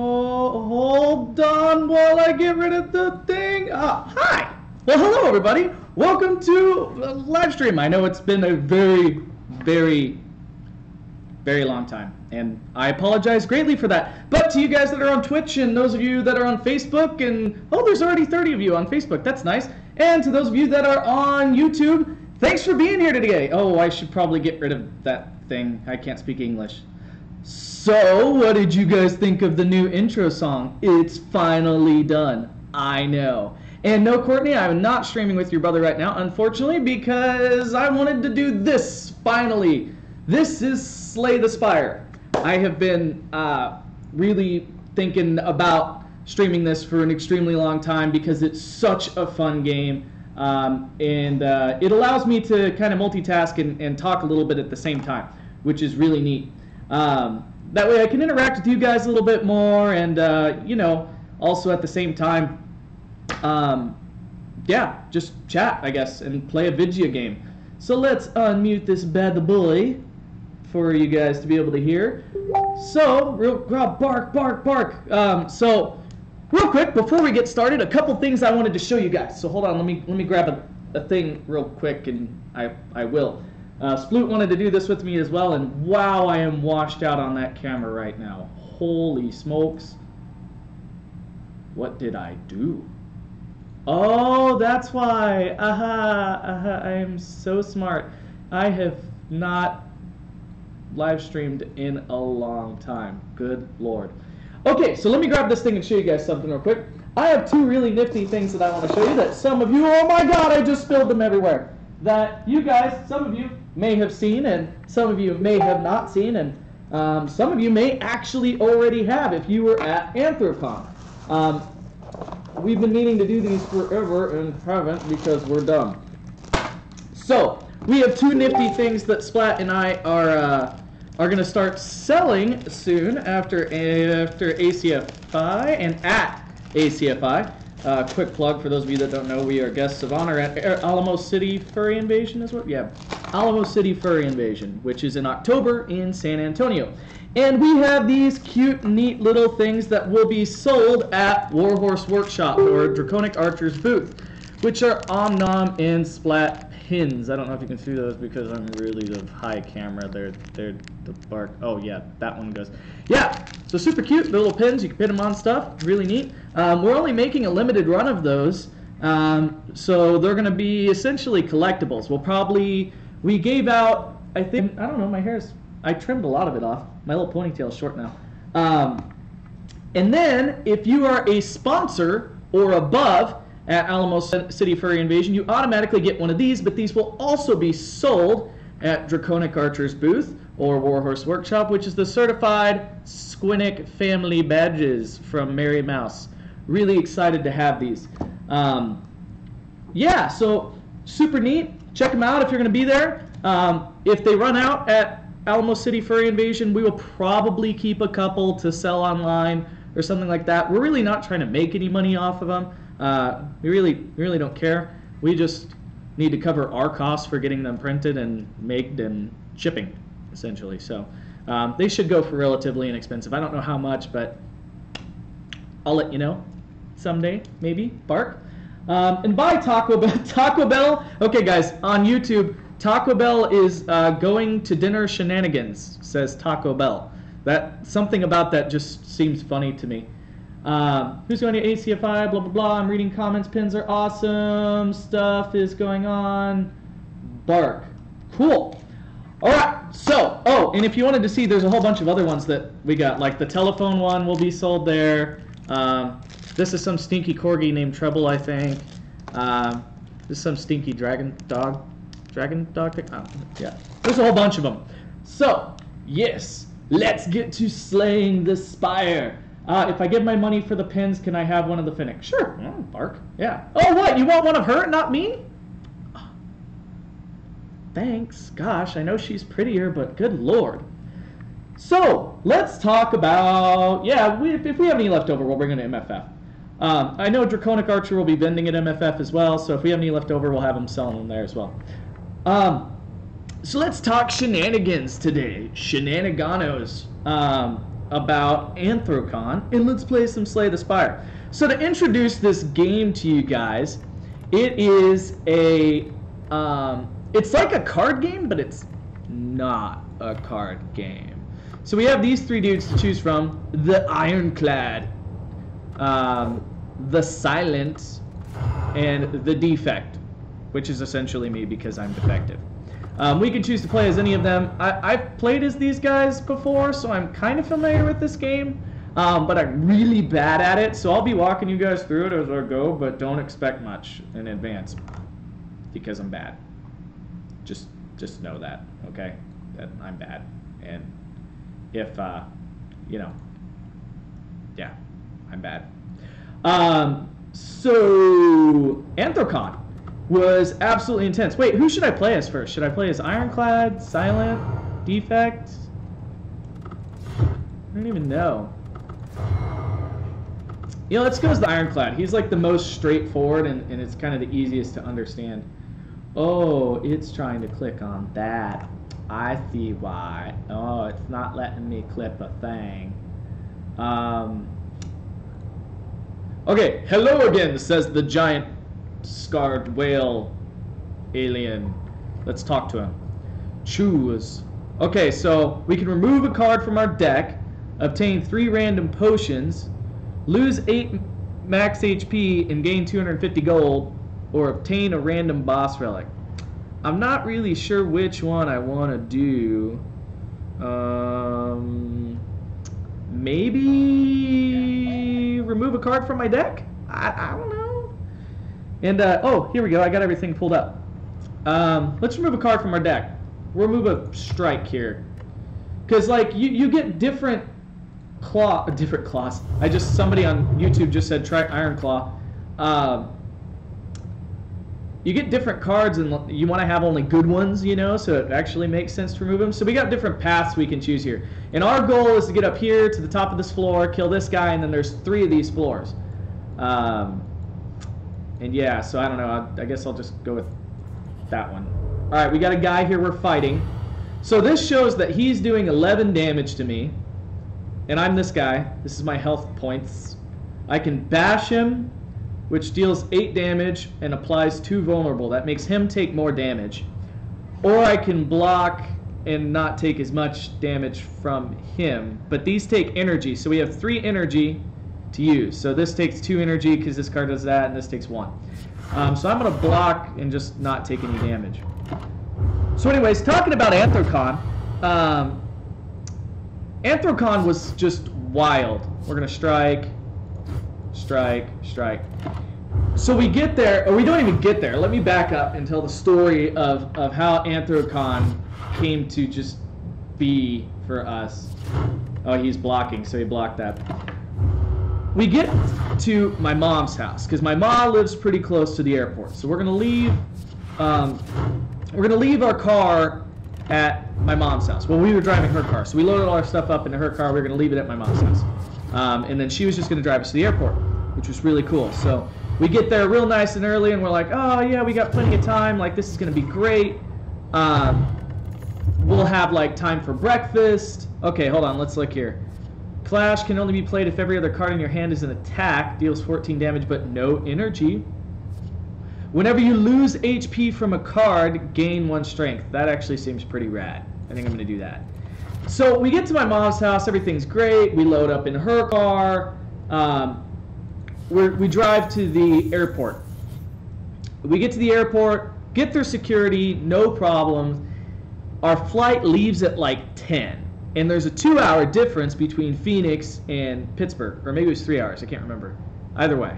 Hold on while I get rid of the thing. Hi. Well, hello everybody. Welcome to live stream. I know it's been a very long time, and I apologize greatly for that. But to you guys that are on Twitch and those of you that are on Facebook, and oh, there's already 30 of you on Facebook. That's nice. And to those of you that are on YouTube, thanks for being here today. Oh, I should probably get rid of that thing. I can't speak English. So, what did you guys think of the new intro song? It's finally done. I know. And no, Courtney, I'm not streaming with your brother right now, unfortunately, because I wanted to do this, finally. This is Slay the Spire. I have been really thinking about streaming this for an extremely long time because it's such a fun game. It allows me to kind of multitask and talk a little bit at the same time, which is really neat. That way I can interact with you guys a little bit more, and you know, also at the same time, yeah, just chat, I guess, and play a video game. So let's unmute this bad boy for you guys to be able to hear. So, bark. So, real quick, before we get started, a couple things I wanted to show you guys. So hold on, let me grab a thing real quick, and I will. Sploot wanted to do this with me as well, and wow, I am washed out on that camera right now. Holy smokes. What did I do? Oh, that's why. I am so smart. I have not live streamed in a long time. Good Lord. Okay, so let me grab this thing and show you guys something real quick. I have two really nifty things that I want to show you that some of you, oh my god, I just spilled them everywhere. That you guys, some of you may have seen, and some of you may have not seen, and some of you may actually already have if you were at Anthropon. We've been meaning to do these forever and haven't because we're dumb. So, we have two nifty things that Splat and I are going to start selling soon after ACFI and at ACFI. Quick plug for those of you that don't know, we are guests of honor at Alamo City Furry Invasion is what? Yeah, Alamo City Furry Invasion, which is in October in San Antonio. And we have these cute, neat little things that will be sold at Warhorse Workshop or Draconic Archer's booth, which are Om-Nom and Splat pins. I don't know if you can see those because I'm really the high camera. They're the bark. Oh yeah, that one goes. Yeah, so super cute. The little pins. You can pin them on stuff. Really neat. We're only making a limited run of those, so they're going to be essentially collectibles. We gave out, I don't know, my hair's, I trimmed a lot of it off. My little ponytail's short now. And then, if you are a sponsor or above at Alamo City Furry Invasion, you automatically get one of these, but these will also be sold at Draconic Archer's booth or Warhorse Workshop, which is the certified Squinic family badges from Mary Mouse. Really excited to have these. Yeah, so super neat. Check them out if you're going to be there. If they run out at Alamo City Furry Invasion, we will probably keep a couple to sell online or something like that. We're really not trying to make any money off of them. We really don't care. We just need to cover our costs for getting them printed and made and shipping, essentially. So they should go for relatively inexpensive. I don't know how much, but I'll let you know someday, maybe. Bark. And buy Taco Bell. Taco Bell. Okay, guys, on YouTube, Taco Bell is going to dinner shenanigans, says Taco Bell. Something about that just seems funny to me. Who's going to ACFI? Blah, blah, blah. I'm reading comments. Pins are awesome. Stuff is going on. Bark. Cool. All right. So, oh, and if you wanted to see, there's a whole bunch of other ones that we got. Like the telephone one will be sold there. This is some stinky corgi named Treble, I think. This is some stinky dragon dog thing. Oh, yeah. There's a whole bunch of them. So, yes, let's get to slaying the spire. If I give my money for the pins, can I have one of the Finnick? Sure. Bark. Yeah. Oh, what? You want one of her, not me? Thanks. Gosh, I know she's prettier, but good lord. So, let's talk about... Yeah, if we have any left over, we'll bring it to MFF. I know Draconic Archer will be vending at MFF as well, so if we have any left over, we'll have them selling them there as well. So let's talk shenanigans today. Shenaniganos. About Anthrocon, and let's play some Slay the Spire. So to introduce this game to you guys, it is a, it's like a card game, but it's not a card game. So we have these three dudes to choose from: the Ironclad, the Silent, and the Defect, which is essentially me because I'm defective. We can choose to play as any of them. I've played as these guys before, so I'm kind of familiar with this game, but I'm really bad at it, so I'll be walking you guys through it as I go, but don't expect much in advance, because I'm bad. Just know that, okay? That I'm bad, and if, you know, yeah, I'm bad. So, Anthrocon was absolutely intense. Wait, who should I play as first? Should I play as Ironclad, Silent, Defect? I don't even know. You know, let's go as the Ironclad. He's like the most straightforward and it's kind of the easiest to understand. Oh, it's trying to click on that. I see why. Oh, it's not letting me clip a thing. Okay, hello again, says the giant scarred whale alien. Let's talk to him. Choose. Okay, so we can remove a card from our deck, obtain 3 random potions, lose 8 max HP and gain 250 gold, or obtain a random boss relic. I'm not really sure which one I want to do. Maybe remove a card from my deck? I don't know. And, oh, here we go. I got everything pulled up. Let's remove a card from our deck. We'll remove a strike here. Because, like, you get different claws. Somebody on YouTube just said try Iron Claw. You get different cards, and you want to have only good ones, you know, so it actually makes sense to remove them. So we got different paths we can choose here. And our goal is to get up here to the top of this floor, kill this guy, and then there's 3 of these floors. And yeah, so I don't know. I guess I'll just go with that one. All right, we got a guy here we're fighting. So this shows that he's doing 11 damage to me. And I'm this guy. This is my health points. I can bash him, which deals 8 damage and applies 2 vulnerable. That makes him take more damage. Or I can block and not take as much damage from him. But these take energy, so we have 3 energy to use. So this takes 2 energy because this card does that, and this takes 1. So I'm going to block and just not take any damage. So anyways, talking about Anthrocon, Anthrocon was just wild. We're gonna strike, strike, strike. So we get there, or we don't even get there. Let me back up and tell the story of how Anthrocon came to just be for us. Oh, he's blocking, so he blocked that. We get to my mom's house because my mom lives pretty close to the airport. So we're gonna leave. We're gonna leave our car at my mom's house. Well, we were driving her car, so we loaded all our stuff up into her car. We were gonna leave it at my mom's house, and then she was just gonna drive us to the airport, which was really cool. So we get there real nice and early, and we're like, oh yeah, we got plenty of time. Like, this is gonna be great. We'll have like time for breakfast. Okay, hold on, let's look here. Clash can only be played if every other card in your hand is an attack. Deals 14 damage, but no energy. Whenever you lose HP from a card, gain 1 strength. That actually seems pretty rad. I think I'm going to do that. So we get to my mom's house. Everything's great. We load up in her car. We drive to the airport. We get to the airport, get through security, no problems. Our flight leaves at like 10. And there's a 2-hour difference between Phoenix and Pittsburgh. Or maybe it was 3 hours. I can't remember. Either way.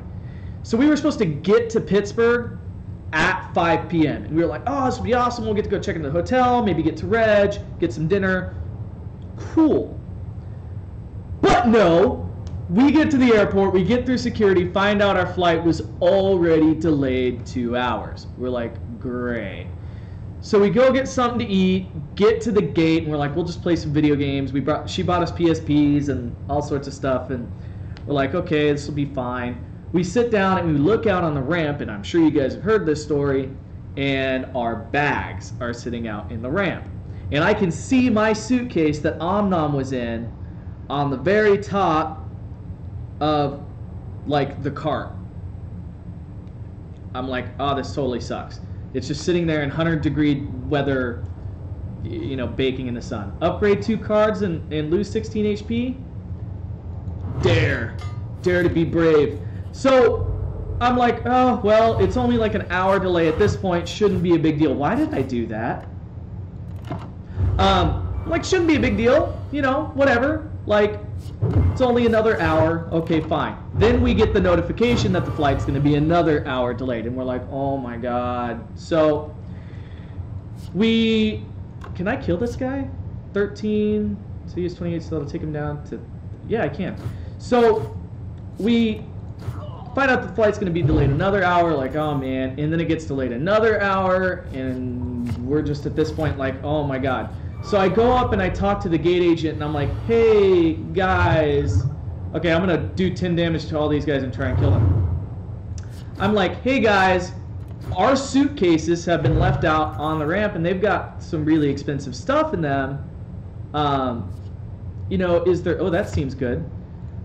So we were supposed to get to Pittsburgh at 5 p.m. And we were like, oh, this would be awesome. We'll get to go check into the hotel, maybe get to Reg, get some dinner. Cool. But no, we get to the airport, we get through security, find out our flight was already delayed 2 hours. We're like, great. So we go get something to eat, get to the gate, and we're like, we'll just play some video games. She bought us PSPs and all sorts of stuff, and we're like, okay, this will be fine. We sit down and we look out on the ramp, and I'm sure you guys have heard this story, and our bags are sitting out in the ramp. And I can see my suitcase that Omnom was in on the very top of like the cart. I'm like, oh, this totally sucks. It's just sitting there in 100-degree weather, you know, baking in the sun. Upgrade 2 cards and lose 16 HP? Dare to be brave. So I'm like, oh, well, it's only like an hour delay at this point. Shouldn't be a big deal. Why did I do that? Like, shouldn't be a big deal. You know, whatever. Like, it's only another hour. Okay, fine. Then we get the notification that the flight's going to be another hour delayed. And we're like, oh, my God. So can I kill this guy? 13. So he has 28, so that'll take him down to... Yeah, I can. So we... find out the flight's going to be delayed another hour, like, oh man, and then it gets delayed another hour, and we're just at this point like, oh my God. So I go up and I talk to the gate agent, and I'm like, hey guys, okay, I'm going to do 10 damage to all these guys and try and kill them. I'm like, hey guys, our suitcases have been left out on the ramp, and they've got some really expensive stuff in them. You know, is there, oh, that seems good.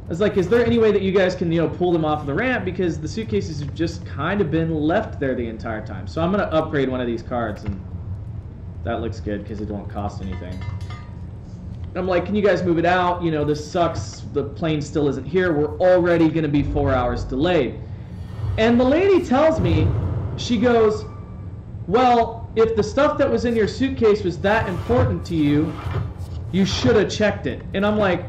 I was like, is there any way that you guys can, you know, pull them off of the ramp, because the suitcases have just kind of been left there the entire time. So I'm going to upgrade one of these cards, and that looks good because it won't cost anything. I'm like, can you guys move it out? You know, this sucks. The plane still isn't here. We're already going to be 4 hours delayed. And the lady tells me, she goes, well, if the stuff that was in your suitcase was that important to you, you should have checked it. And I'm like,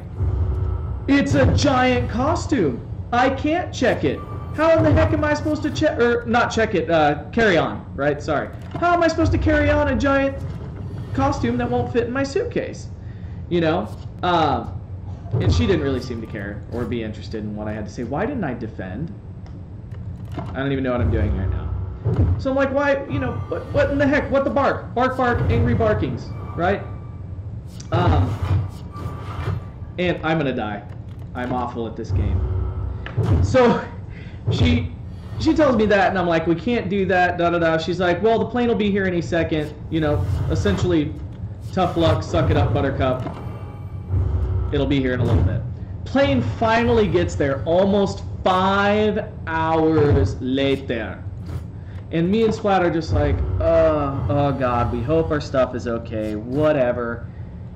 it's a giant costume. I can't check it. How in the heck am I supposed to check, or not check it, carry on, right? Sorry. How am I supposed to carry on a giant costume that won't fit in my suitcase? You know? And she didn't really seem to care or be interested in what I had to say. Why didn't I defend? I don't even know what I'm doing right now. So I'm like, why, you know, what in the heck? What the bark? Bark, bark, angry barkings, right? And I'm gonna die. I'm awful at this game. So she tells me that, and I'm like, we can't do that, da-da-da. She's like, well, the plane will be here any second. You know, essentially, tough luck, suck it up, buttercup. It'll be here in a little bit. Plane finally gets there almost 5 hours later. And me and Splat are just like, oh God, we hope our stuff is okay, whatever.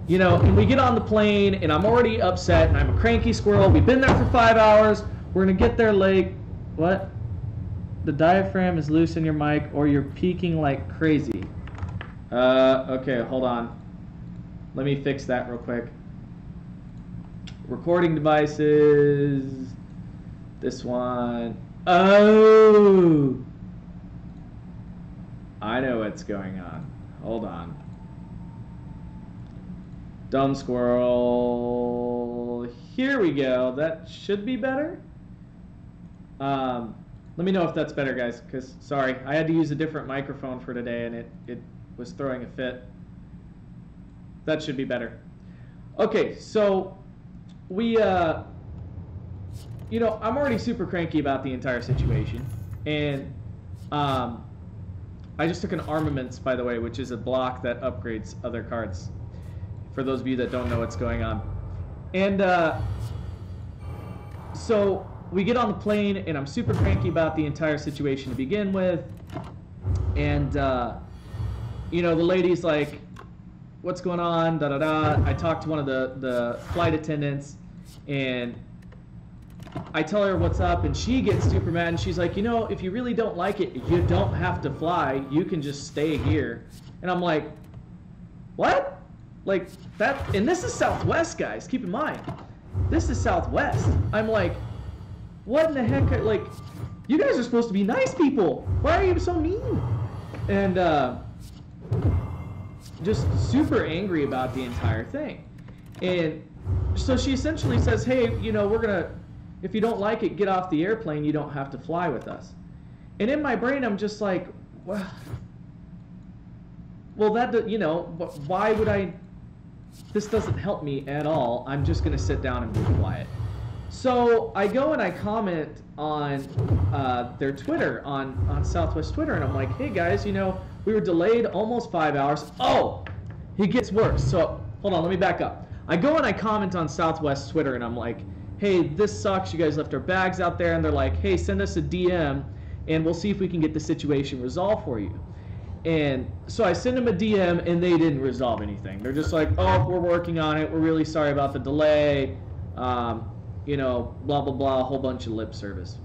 You know, and we get on the plane, and I'm already upset, and I'm a cranky squirrel. We've been there for 5 hours. We're going to get there late. What? The diaphragm is loose in your mic, or you're peaking like crazy. Okay, hold on. Let me fix that real quick. Recording devices. This one. Oh! I know what's going on. Hold on. Dumb squirrel. Here we go. That should be better. Let me know if that's better, guys, because, sorry, I had to use a different microphone for today, and it was throwing a fit. That should be better. Okay, so we, you know, I'm already super cranky about the entire situation, and I just took an armaments, by the way, which is a block that upgrades other cards, for those of you that don't know what's going on. And so we get on the plane, and I'm super cranky about the entire situation to begin with, and you know, the lady's like, what's going on, da-da-da. I talked to one of the flight attendants, and I tell her what's up, and she gets super mad, and she's like, you know, if you really don't like it, you don't have to fly. You can just stay here. And I'm like, what? Like, that, and this is Southwest, guys. Keep in mind, this is Southwest. I'm like, what in the heck? Like, you guys are supposed to be nice people. Why are you so mean? And just super angry about the entire thing. And so she essentially says, hey, you know, we're gonna, if you don't like it, get off the airplane. You don't have to fly with us. And in my brain, I'm just like, well, that, you know, why would I, this doesn't help me at all. I'm just gonna sit down and be quiet. So I go and I comment on their Twitter, on Southwest Twitter, and I'm like, hey guys, you know, we were delayed almost 5 hours. Oh, it gets worse. So hold on, let me back up. I go and I comment on Southwest Twitter, and I'm like, hey, this sucks. You guys left our bags out there. And they're like, hey, send us a DM, and we'll see if we can get the situation resolved for you. And so I send them a DM, and they didn't resolve anything. They're just like, oh, we're working on it. We're really sorry about the delay. You know, blah, blah, blah, a whole bunch of lip service.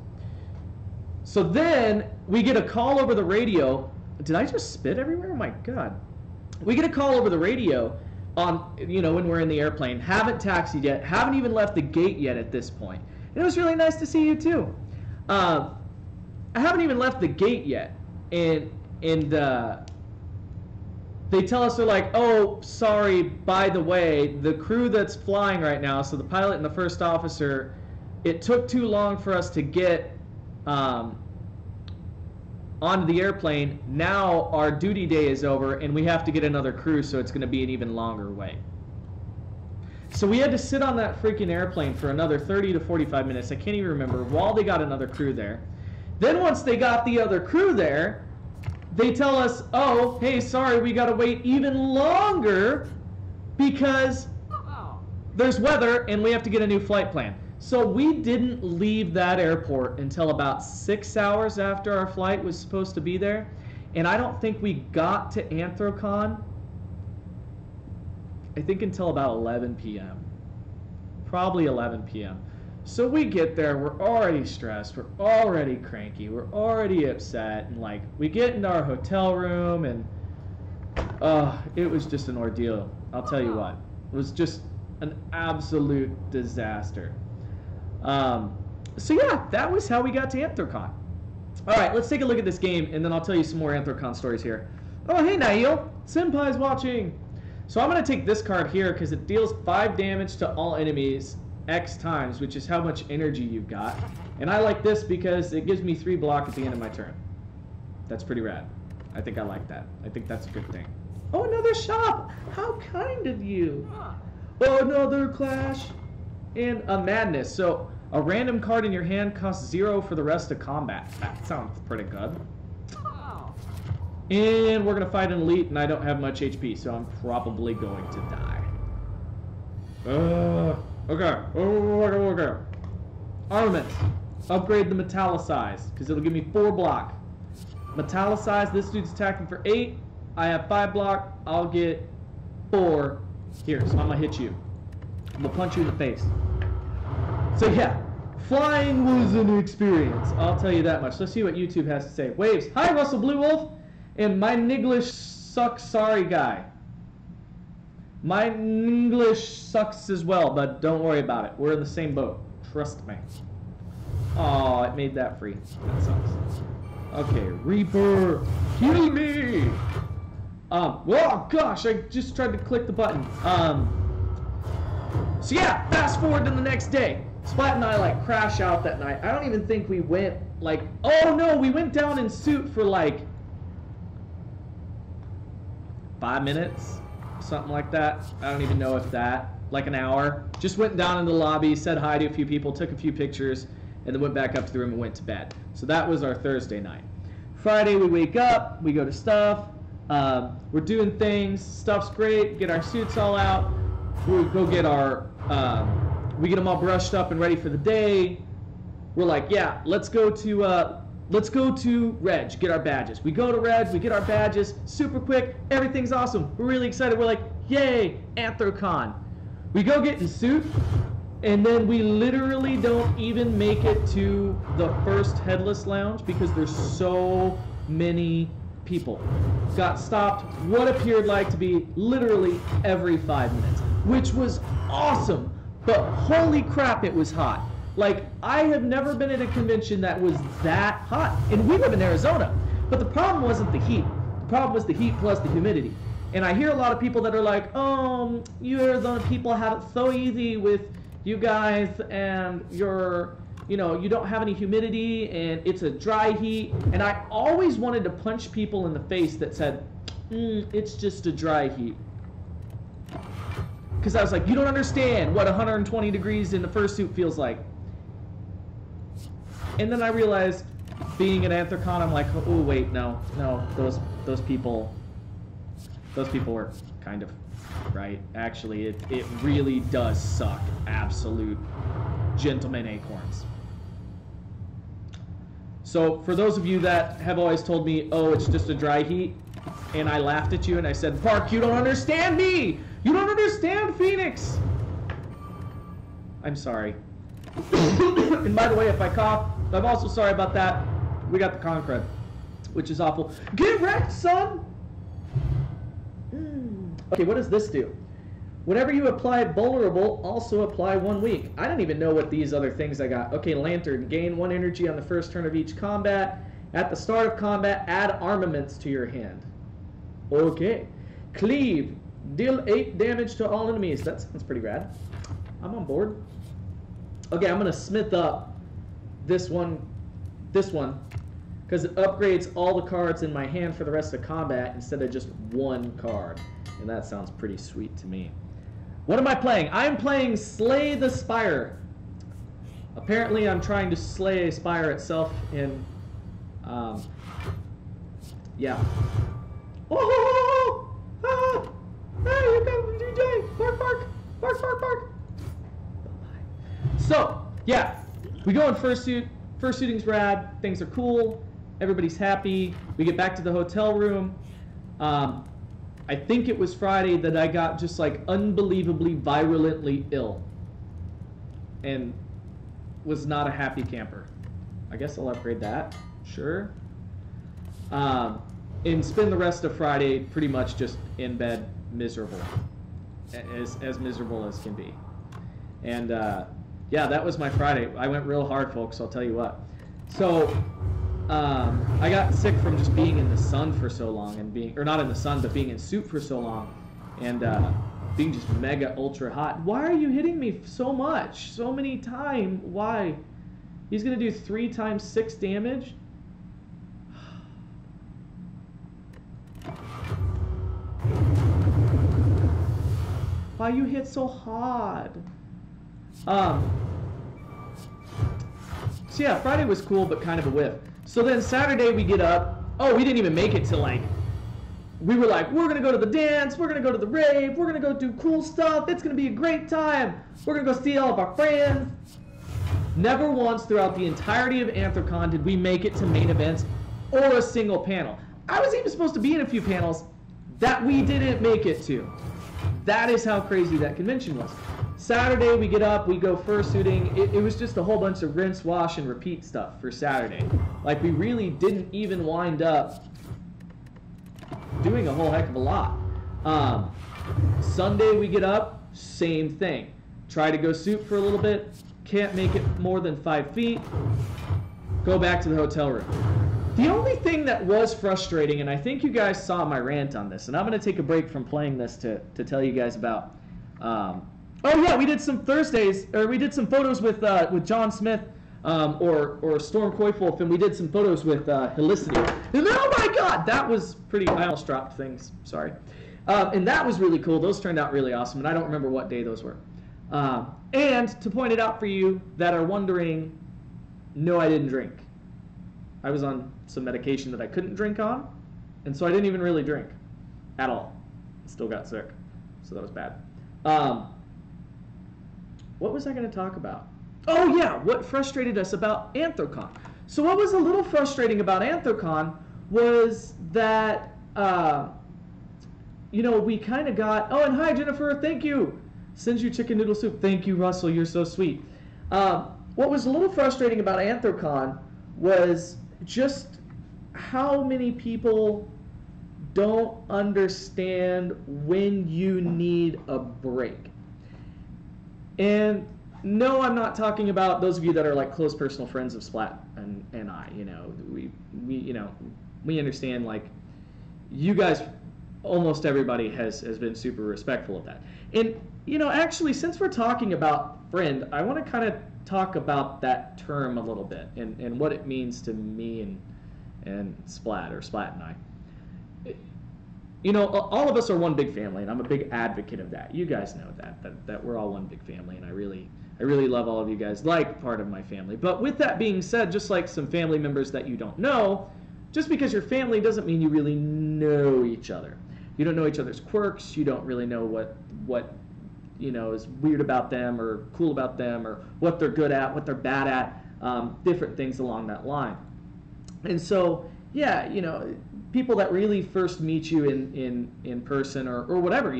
So then we get a call over the radio. Did I just spit everywhere? Oh my God. We get a call over the radio on, you know, when we're in the airplane. Haven't taxied yet. Haven't even left the gate yet at this point. And it was really nice to see you too. I haven't even left the gate yet. And they tell us, they're like, oh, sorry, by the way, the crew that's flying right now, so the pilot and the first officer, it took too long for us to get onto the airplane. Now our duty day is over, and we have to get another crew, so it's going to be an even longer wait. So we had to sit on that freaking airplane for another 30 to 45 minutes, I can't even remember, while they got another crew there. Then once they got the other crew there, they tell us, oh, hey, sorry, we got to wait even longer because there's weather and we have to get a new flight plan. So we didn't leave that airport until about 6 hours after our flight was supposed to be there. And I don't think we got to Anthrocon, I think, until about 11 p.m. Probably 11 p.m. So we get there, we're already stressed, we're already cranky, we're already upset, and like, we get into our hotel room, and it was just an ordeal. I'll tell you what, it was just an absolute disaster. So yeah, that was how we got to Anthrocon. Alright, let's take a look at this game, and then I'll tell you some more Anthrocon stories here. Oh, hey Nail, Senpai's watching! So I'm going to take this card here, because it deals 5 damage to all enemies X times, which is how much energy you've got. And I like this because it gives me 3 block at the end of my turn. That's pretty rad. I think I like that. I think that's a good thing. Oh, another shop! How kind of you! Oh, another clash! And a madness. So, a random card in your hand costs 0 for the rest of combat. That sounds pretty good. And we're going to fight an elite, and I don't have much HP, so I'm probably going to die. Okay. Okay. Armaments. Upgrade the metallicize, because it'll give me 4 block. Metallicize, this dude's attacking for 8. I have 5 block. I'll get 4 here, so I'm going to hit you. I'm going to punch you in the face. So yeah, flying was an experience. I'll tell you that much. Let's see what YouTube has to say. Waves. Hi, Russell Blue Wolf. And my Niglish sucks sorry guy. My English sucks as well, but don't worry about it. We're in the same boat. Trust me. Oh, it made that free. That sucks. Okay, Reaper, heal me! Oh gosh, I just tried to click the button. So yeah, fast forward to the next day. Splat and I like crash out that night. I don't even think we went like, oh no, we went down in suit for like 5 minutes, something like that. I don't even know if that, like an hour. Just went down in the lobby, said hi to a few people, took a few pictures, and then went back up to the room and went to bed. So that was our Thursday night. Friday we wake up, we go to stuff, we're doing things, stuff's great, get our suits all out, we go get our, we get them all brushed up and ready for the day. We're like, yeah, let's go to Reg, get our badges. We go to Reg, we get our badges, super quick, everything's awesome. We're really excited, we're like, yay, Anthrocon. We go get in suit, and then we literally don't even make it to the first Headless Lounge because there's so many people. Got stopped what appeared like to be literally every 5 minutes, which was awesome, but holy crap, it was hot. Like, I have never been at a convention that was that hot, and we live in Arizona, but the problem wasn't the heat. The problem was the heat plus the humidity. And I hear a lot of people that are like, oh, you Arizona people have it so easy with you guys, and you're, you know, you don't have any humidity and it's a dry heat. And I always wanted to punch people in the face that said, it's just a dry heat. Because I was like, you don't understand what 120 degrees in the fursuit feels like. And then I realized, being an Anthrocon, I'm like, oh wait, no, those people were kind of right. Actually, it really does suck. Absolute gentleman acorns. So for those of you that have always told me, oh, it's just a dry heat, and I laughed at you and I said, Park, you don't understand me! You don't understand Phoenix! I'm sorry. And by the way, if I cough, I'm also sorry about that. We got the Concrete, which is awful. Get wrecked, son! Okay, what does this do? Whenever you apply vulnerable, also apply 1 week. I don't even know what these other things I got. Okay, Lantern, gain 1 energy on the first turn of each combat. At the start of combat, add armaments to your hand. Okay. Cleave, deal 8 damage to all enemies. That sounds pretty rad. I'm on board. Okay, I'm gonna smith up this one, because it upgrades all the cards in my hand for the rest of combat instead of just 1 card. And that sounds pretty sweet to me. What am I playing? I'm playing Slay the Spire. Apparently I'm trying to slay Spire itself in, yeah. Oh! Ah! Hey, you come, DJ! Bark, bark! Bark, bark, bark! So, yeah, we go in fursuit. Fursuiting's rad. Things are cool. Everybody's happy. We get back to the hotel room. I think it was Friday that I got just like unbelievably virulently ill and was not a happy camper. I guess I'll upgrade that. Sure. And spend the rest of Friday pretty much just in bed, miserable, as miserable as can be. And yeah, that was my Friday. I went real hard, folks, I'll tell you what. So I got sick from just being in the sun for so long and being, or not in the sun, but being in suit for so long and being just mega ultra hot. Why are you hitting me so much, so many times? Why? He's gonna do 3 times 6 damage? Why you hit so hard? So yeah, Friday was cool, but kind of a whiff. So then Saturday we get up. Oh, we didn't even make it to like, we were like, we're gonna go to the dance, we're gonna go to the rave, we're gonna go do cool stuff, it's gonna be a great time. We're gonna go see all of our friends. Never once throughout the entirety of Anthrocon did we make it to main events or a single panel. I was even supposed to be in a few panels that we didn't make it to. That is how crazy that convention was. Saturday we get up, we go fursuiting. It was just a whole bunch of rinse, wash, and repeat stuff for Saturday. Like, we really didn't even wind up doing a whole heck of a lot. Sunday we get up, same thing. Try to go suit for a little bit, can't make it more than 5 feet, go back to the hotel room. The only thing that was frustrating, and I think you guys saw my rant on this, and I'm going to take a break from playing this to tell you guys about. Oh yeah, we did some photos with John Smith or Storm Koifulf, and we did some photos with Helicity. And oh my God, that was pretty. I almost dropped things. Sorry. And that was really cool. Those turned out really awesome, and I don't remember what day those were. And to point it out for you that are wondering, no, I didn't drink. I was on some medication that I couldn't drink on, and so I didn't even really drink at all. Still got sick, so that was bad. What was I going to talk about? Oh yeah, what frustrated us about Anthrocon. So what was a little frustrating about Anthrocon was that, we kind of got, oh, and hi Jennifer, thank you. Sends you chicken noodle soup. Thank you, Russell, you're so sweet. What was a little frustrating about Anthrocon was just how many people don't understand when you need a break. And no, I'm not talking about those of you that are like close personal friends of Splat and I. We understand, like, you guys, almost everybody has been super respectful of that. And actually, since we're talking about friend, I want to kind of talk about that term a little bit and what it means to me and Splat, or Splat and I. All of us are one big family, and I'm a big advocate of that. You guys know that we're all one big family, and I really love all of you guys like part of my family. But with that being said, just like some family members that you don't know, just because you're family doesn't mean you really know each other. You don't know each other's quirks. You don't really know what is weird about them or cool about them, or what they're good at, what they're bad at, different things along that line. And so, yeah, people that really first meet you in person or whatever,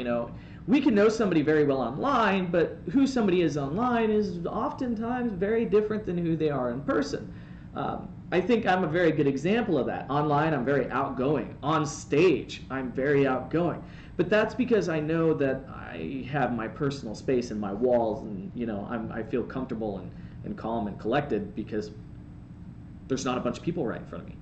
we can know somebody very well online, but who somebody is online is oftentimes very different than who they are in person. I think I'm a very good example of that. Online, I'm very outgoing. On stage, I'm very outgoing. But that's because I know that I have my personal space and my walls, and I feel comfortable and calm and collected because there's not a bunch of people right in front of me.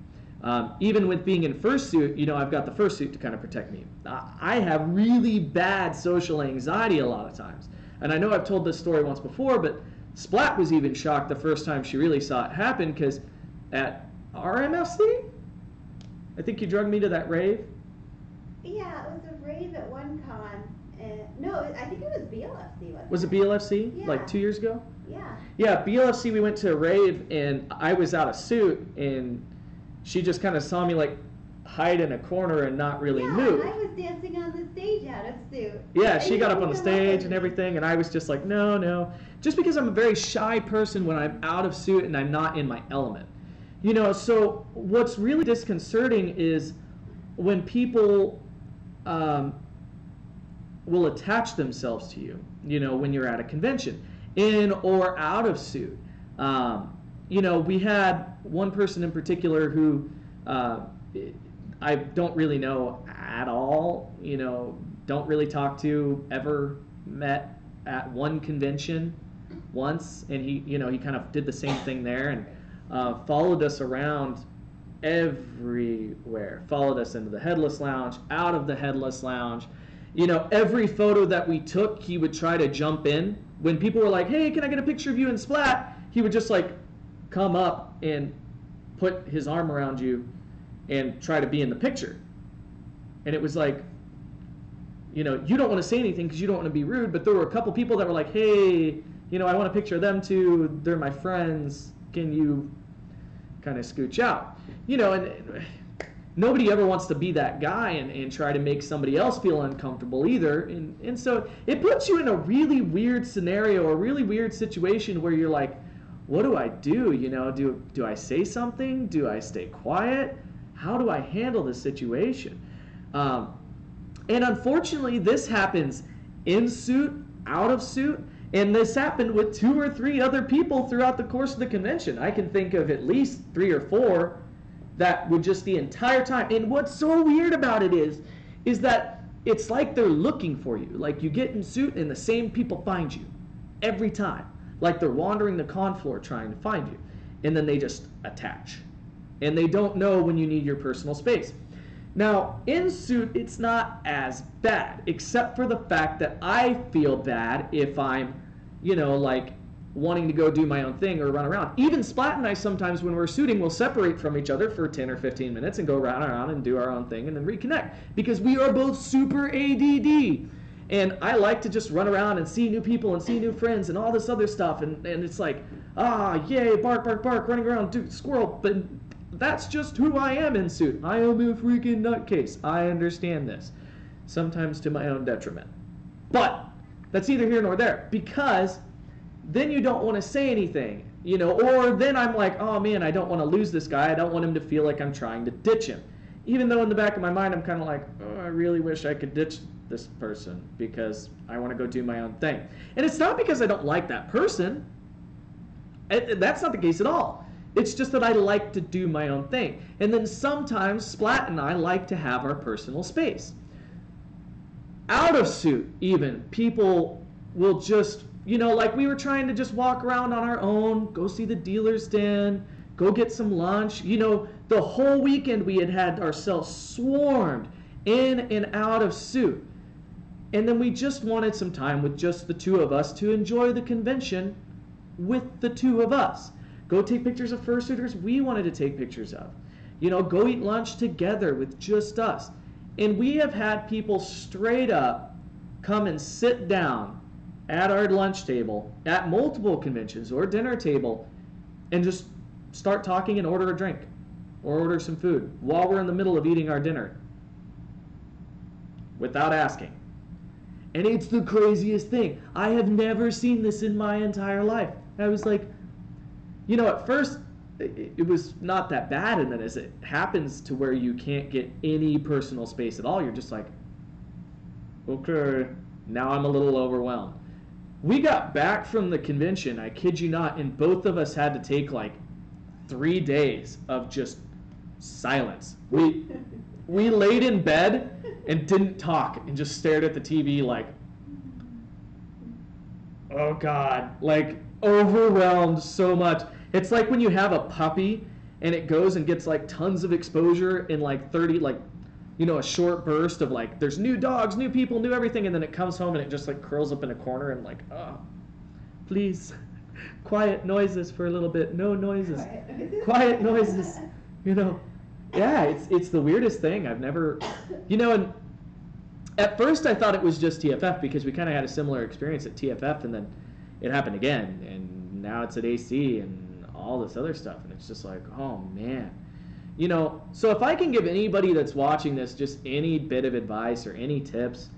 Even with being in fursuit, I've got the fursuit to kind of protect me. I have really bad social anxiety a lot of times. And I know I've told this story once before, but Splat was even shocked the first time she really saw it happen, because at RMFC, I think you drugged me to that rave. Yeah, it was a rave at one con. No, I think it was BLFC. Was it BLFC? Yeah. Like 2 years ago? Yeah. Yeah, BLFC, we went to a rave, and I was out of suit, and she just kind of saw me like hide in a corner and not really move. Yeah, I was dancing on the stage out of suit. Yeah, she got up on the stage and everything, and I was just like, no. Just because I'm a very shy person when I'm out of suit and I'm not in my element. So what's really disconcerting is when people will attach themselves to you, when you're at a convention, in or out of suit. We had one person in particular who I don't really know at all, don't really talk to, ever met at one convention once, and he kind of did the same thing there, and followed us around everywhere, followed us into the Headless Lounge, out of the Headless Lounge. Every photo that we took, he would try to jump in. When people were like, hey, can I get a picture of you in Splat? He would just like come up and put his arm around you and try to be in the picture. And it was like, you don't want to say anything because you don't want to be rude, but there were a couple people that were like, hey, I want a picture of them too. They're my friends. Can you kind of scooch out? And nobody ever wants to be that guy and try to make somebody else feel uncomfortable either. And so it puts you in a really weird scenario, a really weird situation where you're like, what do I do? Do I say something? Do I stay quiet? How do I handle this situation? And unfortunately, this happens in suit, out of suit, and this happened with 2 or 3 other people throughout the course of the convention. I can think of at least 3 or 4 that would just the entire time. And what's so weird about it is that it's like they're looking for you. Like you get in suit and the same people find you every time. Like they're wandering the con floor trying to find you. And then they just attach. And they don't know when you need your personal space. Now, in suit, it's not as bad, except for the fact that I feel bad if I'm, you know, like wanting to go do my own thing or run around. Even Splat and I sometimes when we're suiting, we'll separate from each other for 10 or 15 minutes and go around and do our own thing and then reconnect. Because we are both super ADD. And I like to just run around and see new people and see new friends and all this other stuff. And it's like, yay, bark, bark, bark, running around, dude, squirrel. But that's just who I am in suit. I am a freaking nutcase. I understand this. Sometimes to my own detriment. But that's neither here nor there. Because then you don't want to say anything. You know, or then I'm like, oh man, I don't want to lose this guy. I don't want him to feel like I'm trying to ditch him. Even though in the back of my mind I'm kind of like, oh, I really wish I could ditch this person because I want to go do my own thing. And it's not because I don't like that person. That's not the case at all. It's just that I like to do my own thing. And then sometimes Splat and I like to have our personal space. Out of suit, even, people will just, you know, like we were trying to just walk around on our own, go see the dealer's den, go get some lunch. You know, the whole weekend we had ourselves swarmed in and out of suit. And then we just wanted some time with just the two of us to enjoy the convention with the two of us. Go take pictures of fursuiters we wanted to take pictures of. You know, go eat lunch together with just us. And we have had people straight up come and sit down at our lunch table at multiple conventions or dinner table and just start talking and order a drink or order some food while we're in the middle of eating our dinner without asking. And it's the craziest thing. I have never seen this in my entire life. I was like, you know, at first it was not that bad, and then as it happens to where you can't get any personal space at all, you're just like, okay, now I'm a little overwhelmed. We got back from the convention, I kid you not, and both of us had to take like 3 days of just silence. We laid in bed and didn't talk and just stared at the TV like, oh God, like overwhelmed so much. It's like when you have a puppy and it goes and gets like tons of exposure in like 30, like, you know, a short burst of like, there's new dogs, new people, new everything, and then it comes home and it just like curls up in a corner and like, oh, please, quiet noises for a little bit, no noises, quiet noises, you know. Yeah, it's the weirdest thing. I've never, you know, and at first I thought it was just TFF because we kind of had a similar experience at TFF, and then it happened again, and now it's at AC and all this other stuff, and it's just like, oh man. You know, so if I can give anybody that's watching this just any bit of advice or any tips,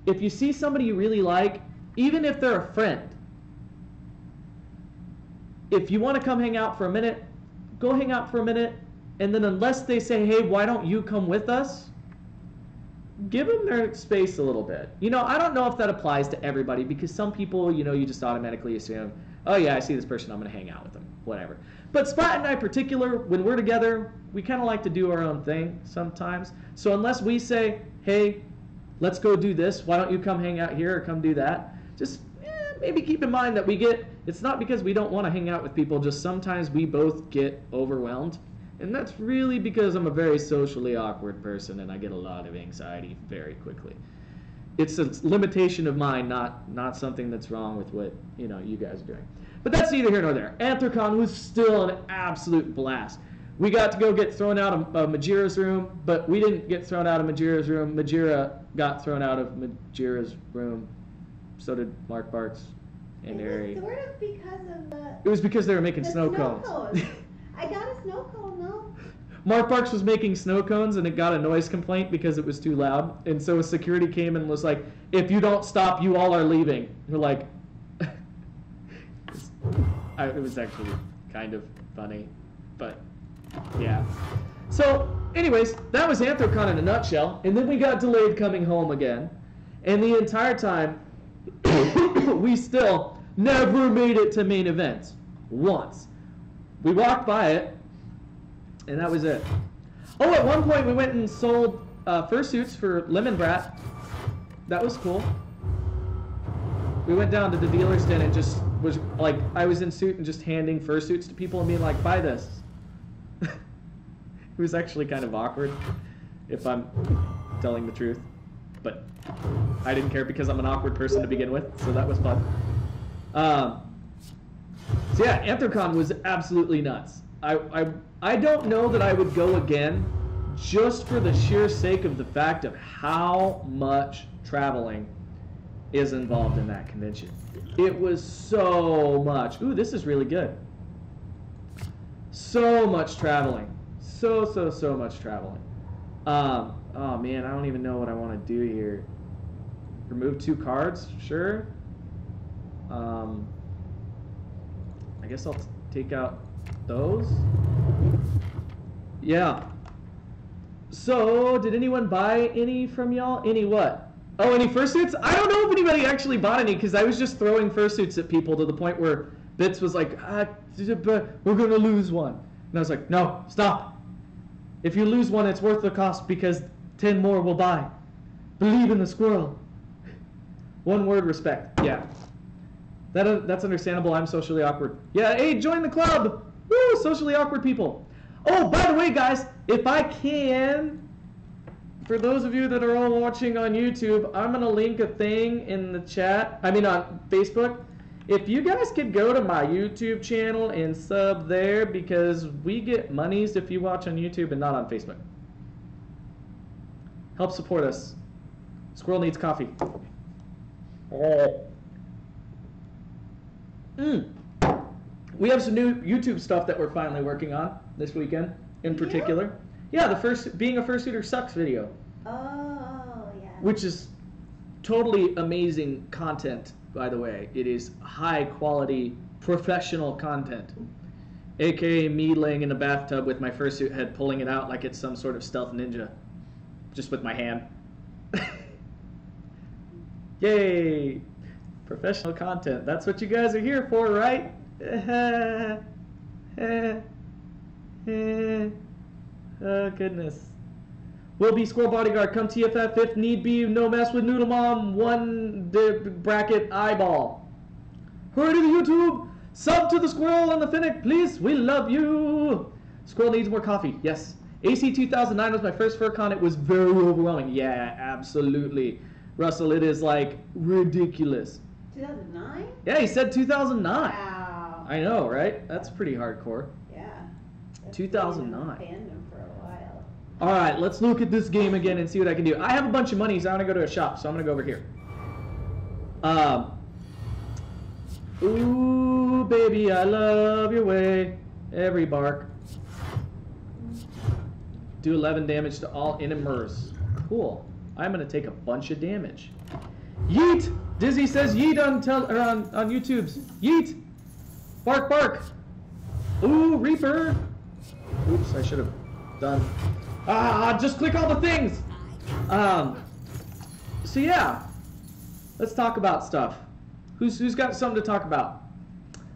if you see somebody you really like, even if they're a friend, if you want to come hang out for a minute, go hang out for a minute, and then unless they say, hey, why don't you come with us, give them their space a little bit. You know, I don't know if that applies to everybody because some people, you know, you just automatically assume, oh yeah, I see this person, I'm going to hang out with them, whatever. But Splat and I in particular, when we're together, we kind of like to do our own thing sometimes. So unless we say, hey, let's go do this, why don't you come hang out here or come do that, just maybe keep in mind that it's not because we don't want to hang out with people, just sometimes we both get overwhelmed. And that's really because I'm a very socially awkward person and I get a lot of anxiety very quickly. It's a limitation of mine, not something that's wrong with what, you know, you guys are doing. But that's neither here nor there. Anthrocon was still an absolute blast. We got to go get thrown out of Majira's room, but we didn't get thrown out of Majira's room. Majira got thrown out of Majira's room. So did Mark Barks and Ari. It was sort of because of the... It was because they were making snow cones. I got a snow cone, no? Mark Barks was making snow cones and it got a noise complaint because it was too loud. And so security came and was like, if you don't stop, you all are leaving. We're like... it was actually kind of funny, but yeah. So anyways, that was Anthrocon in a nutshell. And then we got delayed coming home again. And the entire time, we still never made it to main events. Once. We walked by it, and that was it. Oh, at one point we went and sold fursuits for Lemon Brat that was cool. We went down to the dealer's den and just was like, I was in suit and just handing fursuits to people and being like, buy this. It was actually kind of awkward, if I'm telling the truth. But I didn't care because I'm an awkward person to begin with, so that was fun. So yeah, Anthrocon was absolutely nuts. I don't know that I would go again just for the sheer sake of the fact of how much traveling is involved in that convention. It was so much. Ooh, this is really good. So much traveling. So much traveling. Oh man, I don't even know what I want to do here. Remove 2 cards? Sure. I guess I'll take out those. Yeah. So, did anyone buy any from y'all? Any what? Oh, any fursuits? I don't know if anybody actually bought any because I was just throwing fursuits at people to the point where Bits was like, we're going to lose one. And I was like, no, stop. If you lose one, it's worth the cost because 10 more will buy. Believe in the squirrel. One word, respect. Yeah. That's understandable. I'm socially awkward. Yeah, hey, join the club. Woo, socially awkward people. Oh, by the way, guys, if I can, for those of you that are all watching on YouTube, I'm going to link a thing in the chat. I mean, on Facebook. If you guys could go to my YouTube channel and sub there, because we get monies if you watch on YouTube and not on Facebook. Help support us. Squirrel needs coffee. We have some new YouTube stuff that we're finally working on this weekend, in particular. Yeah, the being a fursuiter sucks video. Oh, yeah. Which is totally amazing content, by the way. It is high quality, professional content. AKA me laying in a bathtub with my fursuit head, pulling it out like it's some sort of stealth ninja. Just with my hand. Yay! Professional content. That's what you guys are here for, right? Oh, goodness. Will be Squirrel Bodyguard. Come TFF if need be. No mess with Noodle Mom. One bracket eyeball. Hurry to the YouTube. Sub to the Squirrel and the Finnick, please. We love you. Squirrel needs more coffee. Yes. AC 2009 was my first FurCon. It was very overwhelming. Yeah, absolutely. Russell, it is like ridiculous. 2009? Yeah, he said 2009. Wow. I know, right? That's pretty hardcore. Yeah. 2009. Fandom for a while. All right, let's look at this game again and see what I can do. I have a bunch of money, so I want to go to a shop, so I'm going to go over here. Ooh, baby, I love your way. Every bark. Do 11 damage to all enemies. Cool. I'm going to take a bunch of damage. Yeet! Dizzy says yeet on YouTube's. Yeet! Bark, bark! Ooh, Reaper! Oops, I should have done. Just click all the things! So yeah. Let's talk about stuff. Who's got something to talk about?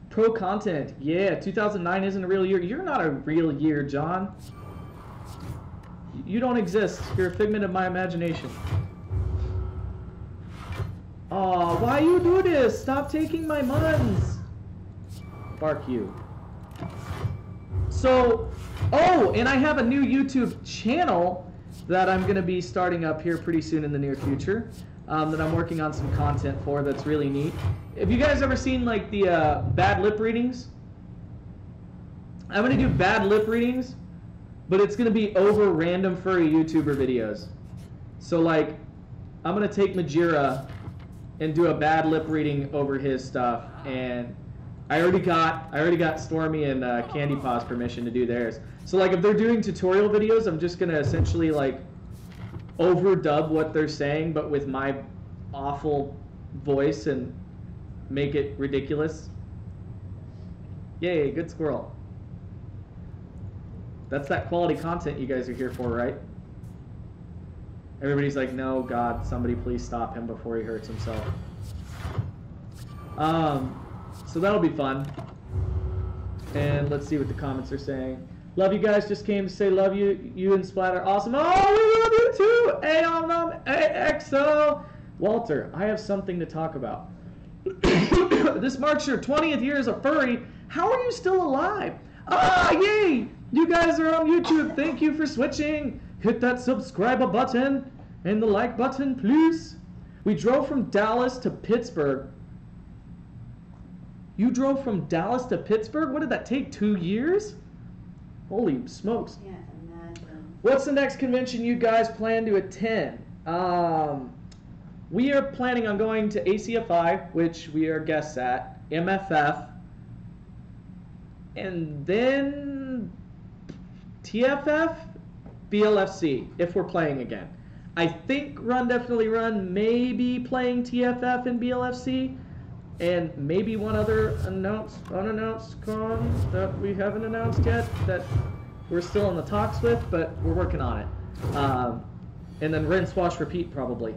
Pro content. Yeah, 2009 isn't a real year. You're not a real year, John. You don't exist. You're a figment of my imagination. Aw, why you do this? Stop taking my muns. Bark you. So, oh, and I have a new YouTube channel that I'm going to be starting up here pretty soon in the near future. That I'm working on some content for that's really neat. Have you guys ever seen like the bad lip readings? I'm going to do bad lip readings, but it's going to be over random furry YouTuber videos. So like, I'm going to take Majira and do a bad lip reading over his stuff, and I already got Stormy and Candy Paw's permission to do theirs. So like, if they're doing tutorial videos, I'm just going to essentially like overdub what they're saying, but with my awful voice and make it ridiculous. Yay, good squirrel. That's that quality content you guys are here for, right? Everybody's like, no, God, somebody please stop him before he hurts himself. So that'll be fun. And let's see what the comments are saying. Love you guys, just came to say love you. You and Splatter, awesome. Oh, we love you too. AOM, AXO. Walter, I have something to talk about. This marks your 20th year as a furry. How are you still alive? Ah, yay! You guys are on YouTube. Thank you for switching. Hit that subscribe button and the like button, please. We drove from Dallas to Pittsburgh. You drove from Dallas to Pittsburgh? What did that take, 2 years? Holy smokes. Can't imagine. What's the next convention you guys plan to attend? We are planning on going to ACFI, which we are guests at, MFF, and then TFF, BLFC, if we're playing again. I think Run Definitely Run may be playing TFF and BLFC, and maybe one other unannounced con that we haven't announced yet that we're still in the talks with, but we're working on it. And then Rinse, Wash, Repeat probably.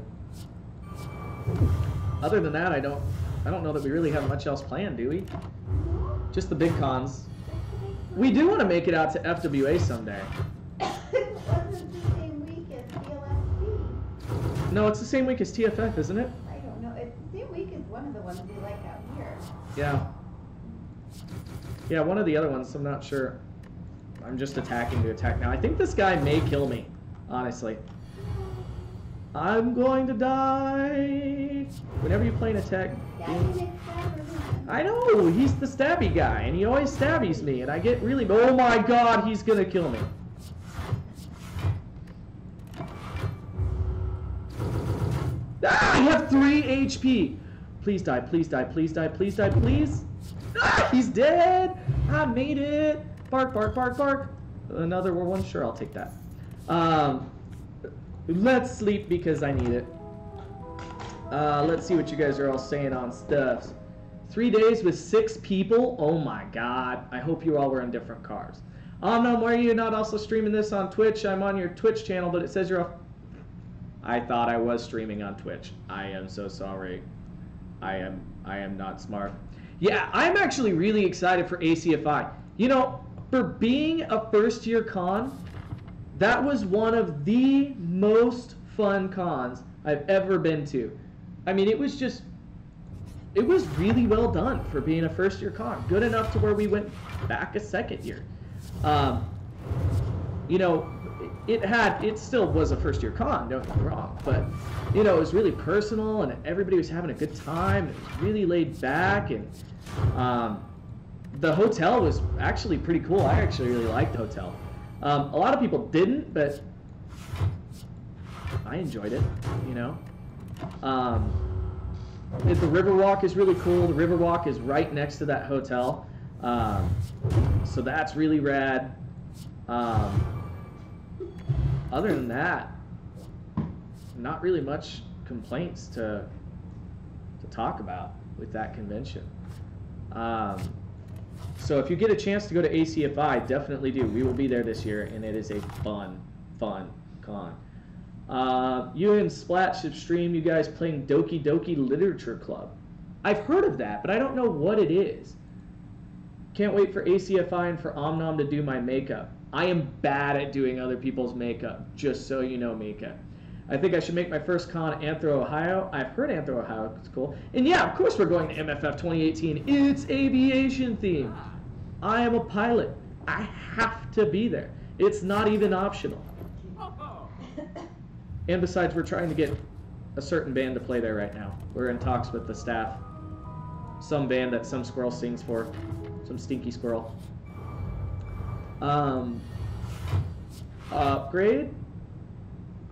Other than that, I don't know that we really have much else planned, do we? Just the big cons. We do want to make it out to FWA someday. It wasn't the same week as BLFC. No, it's the same week as TFF, isn't it? I don't know. It's the same week as one of the ones we like out here. Yeah. Yeah, one of the other ones, I'm not sure. I'm just attacking to attack now. I think this guy may kill me, honestly. I'm going to die. Whenever you play an attack... I know, he's the stabby guy, and he always stabbies me, and I get really... Oh my god, he's gonna kill me. Ah, I have 3 HP. Please die, please die, please die, please die, please. Ah, he's dead. I made it. Bark, bark, bark, bark. Another one, sure, I'll take that. Let's sleep because I need it. Let's see what you guys are all saying on stuffs. 3 days with 6 people? Oh my god. I hope you all were in different cars. No, why are you not also streaming this on Twitch? I'm on your Twitch channel, but it says you're off. I thought I was streaming on Twitch. I am so sorry. I am not smart. Yeah, I'm actually really excited for ACFI. You know, for being a first-year con, that was one of the most fun cons I've ever been to. I mean, it was really well done for being a first-year con. Good enough to where we went back a second year. You know, it still was a first-year con, don't get me wrong, but, you know, it was really personal, and everybody was having a good time. It was really laid back, and the hotel was actually pretty cool. I actually really liked the hotel. A lot of people didn't, but I enjoyed it, you know. The Riverwalk is really cool. The Riverwalk is right next to that hotel, so that's really rad. Other than that, not really much complaints to talk about with that convention. So if you get a chance to go to ACFI, definitely do. We will be there this year, and it is a fun con. You and Splat should stream you guys playing Doki Doki Literature Club. I've heard of that, but I don't know what it is. Can't wait for ACFI and for Omnom to do my makeup. I am bad at doing other people's makeup, just so you know, Mika. I think I should make my first con Anthro, Ohio. I've heard Anthro, Ohio. It's cool. And yeah, of course we're going to MFF 2018. It's aviation themed. I am a pilot. I have to be there. It's not even optional. And besides, we're trying to get a certain band to play there right now. We're in talks with the staff. Some band that some squirrel sings for. Some stinky squirrel. Upgrade?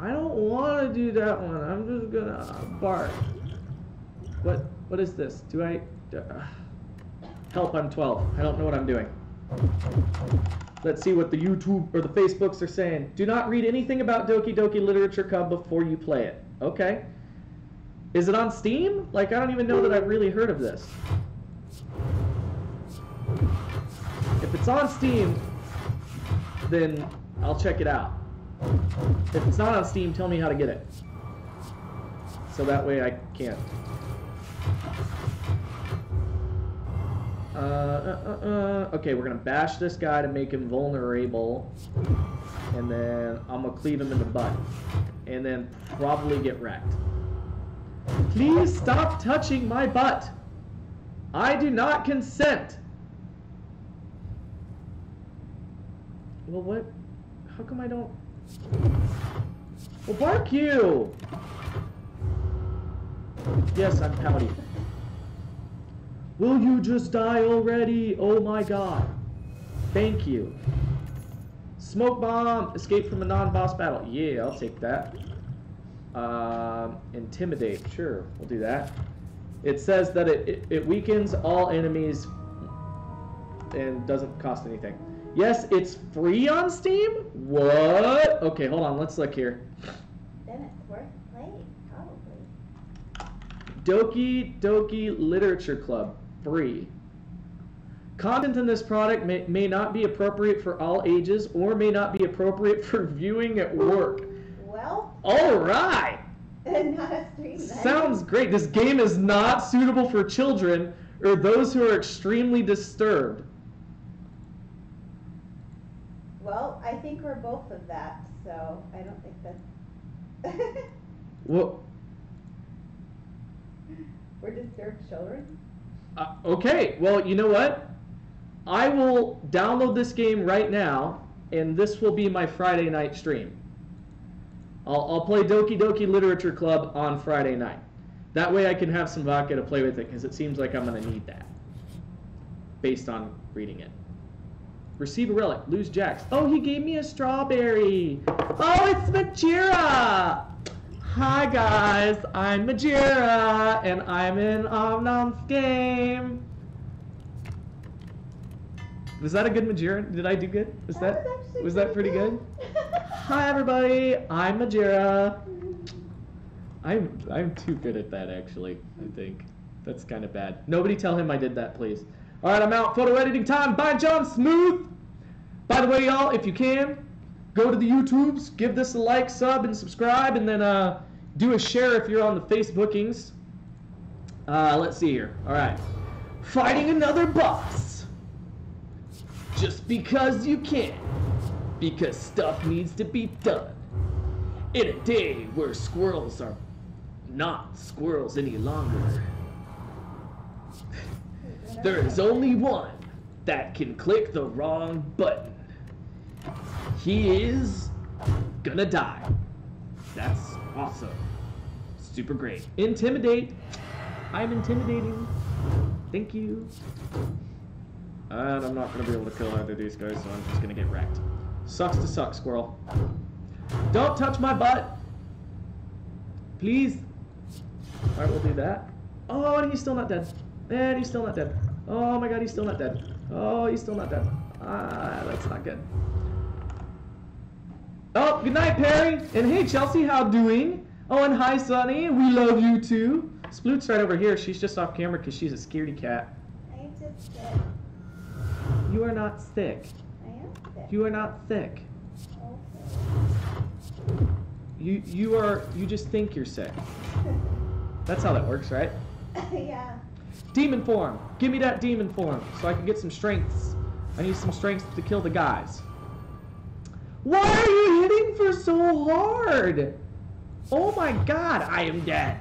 I don't want to do that one. I'm just gonna bark. What is this? Do I... help, I'm 12. I don't know what I'm doing. Let's see what the YouTube or the Facebooks are saying. Do not read anything about Doki Doki Literature Club before you play it. Okay. Is it on Steam? Like, I don't even know that I've really heard of this. If it's on Steam, then I'll check it out. If it's not on Steam, tell me how to get it. So that way I can't. Okay, we're gonna bash this guy to make him vulnerable, and then I'm gonna cleave him in the butt, and then probably get wrecked. Please stop touching my butt. I do not consent. Well, what? How come I don't? Well, bark you. Yes, I'm pouty. Will you just die already? Oh my god. Thank you. Smoke bomb. Escape from a non-boss battle. Yeah, I'll take that. Intimidate. Sure, we'll do that. It says that it weakens all enemies and doesn't cost anything. Yes, it's free on Steam? What? Okay, hold on. Let's look here. Then it's worth playing, probably. Doki Doki Literature Club. Free. Content in this product may not be appropriate for all ages or may not be appropriate for viewing at work. Well. All right. Not a stream. Sounds great. This game is not suitable for children or those who are extremely disturbed. Well, I think we're both of that, so I don't think that's... Well, We're disturbed children? okay, well, you know what? I will download this game right now, and this will be my Friday night stream. I'll play Doki Doki Literature Club on Friday night. That way I can have some vodka to play with it, because it seems like I'm going to need that, based on reading it. Receive a relic. Lose Jax. Oh, he gave me a strawberry. Oh, it's Majira. Hi, guys. I'm Majira, and I'm in Omnom's game. Was that a good Majira? Did I do good? Was that pretty good? Hi, everybody. I'm Majira. I'm too good at that, actually. I think that's kind of bad. Nobody tell him I did that, please. All right, I'm out. Photo editing time. Bye, John Smooth. By the way, y'all, if you can, go to the YouTubes, give this a like, sub, and subscribe, and then do a share if you're on the Facebookings. Let's see here. All right. Fighting another boss. Just because you can. Because stuff needs to be done. In a day where squirrels are not squirrels any longer. There is only one that can click the wrong button. He is gonna die. That's awesome. Super great. Intimidate. I'm intimidating. Thank you. And I'm not gonna be able to kill either of these guys, so I'm just gonna get wrecked. Sucks to suck, squirrel. Don't touch my butt. Please. Alright, we'll do that. Oh, and he's still not dead. And he's still not dead. Oh my god, he's still not dead. Oh, he's still not dead. That's not good. Oh, good night, Perry. And hey, Chelsea, how doing? Oh, and hi, Sonny. We love you too. Sploot's right over here. She's just off camera because she's a scaredy cat. I am just sick. You are not sick. I am sick. You are not sick. Okay. You just think you're sick. That's how that works, right? Yeah. Demon form. Give me that demon form so I can get some strengths. I need some strength to kill the guys. Why are you hitting for so hard? Oh my god, I am dead.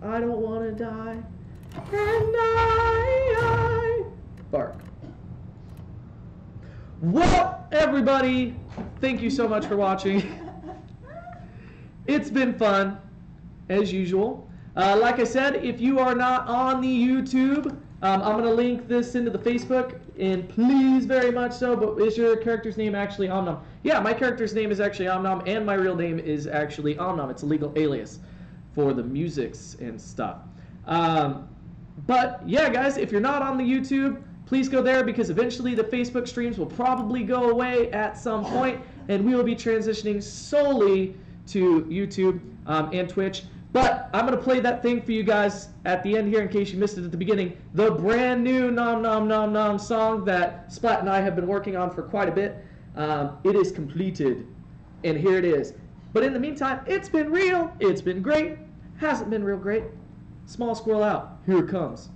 I don't want to die. And I bark. Well, everybody, thank you so much for watching. It's been fun, as usual. Like I said, if you are not on the YouTube, I'm going to link this into the Facebook, and please very much so, but is your character's name actually Omnom? Yeah, my character's name is actually Omnom, and my real name is actually Omnom. It's a legal alias for the musics and stuff. But yeah, guys, if you're not on the YouTube, please go there, because eventually the Facebook streams will probably go away at some point, and we will be transitioning solely to YouTube and Twitch. But I'm going to play that thing for you guys at the end here in case you missed it at the beginning. The brand new Nom Nom Nom Nom song that Splat and I have been working on for quite a bit. It is completed, and here it is. But in the meantime, it's been real. It's been great. Hasn't been real great. Small squirrel out. Here it comes.